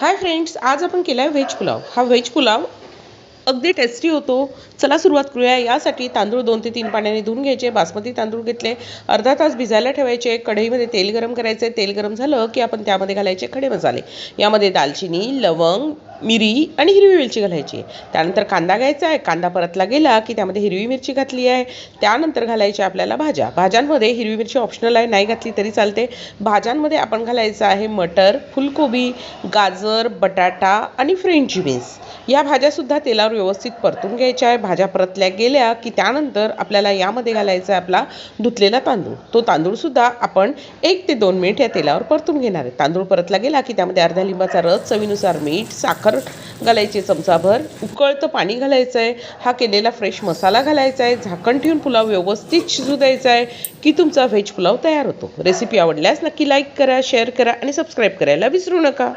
Hi friends, आज आपण केला आहे व्हेज पुलाव. हा व्हेज पुलाव अगदी टेस्टी होतो. चला सुरुवात करूया. यासाठी तांदूळ 2 ते 3 पाण्याने धुवून घ्यायचे. बासमती तांदूळ घेतले, अर्धा तास भिजायला ठेवायचे. कढईमध्ये तेल गरम करायचे. तेल गरम झालं की आपण त्यामध्ये घालायचे खडे मसाले. यामध्ये दालचिनी, लवंग, मिरी आणि हिरवी मिरची घालायची. त्यानंतर कांदा घ्यायचा आहे. कांदा परतला गेला की त्यामध्ये हिरवी मिरची घातली आहे. त्यानंतर घालायच्या आपल्याला भाज्या. भाज्यांमध्ये हिरवी मिरची ऑप्शनल आहे, नाही घातली तरी चालते. भाज्यांमध्ये आपण घालायचं आहे मटर, फुलकोबी, गाजर, बटाटा आणि फ्रेंच बीन्स. या भाज्यासुद्धा तेलावर व्यवस्थित परतून घ्यायच्या आहे. भाज्या परतल्या गेल्या की त्यानंतर आपल्याला यामध्ये घालायचा आहे आपला धुतलेला तांदूळ. तो तांदूळसुद्धा आपण 1 ते 2 मिनिट या तेलावर परतून घेणार आहे. तांदूळ परतला गेला की त्यामध्ये अर्धा लिंबाचा रस, चवीनुसार मीठ, साखर घालायची चमचाभर, उकळतं पाणी घालायचं आहे. हा केलेला फ्रेश मसाला घालायचा आहे. झाकण ठेवून पुलाव व्यवस्थित शिजू द्यायचा आहे की तुमचा व्हेज पुलाव तयार होतो. रेसिपी आवडल्यास नक्की लाईक करा, शेअर करा आणि सबस्क्राईब करायला विसरू नका.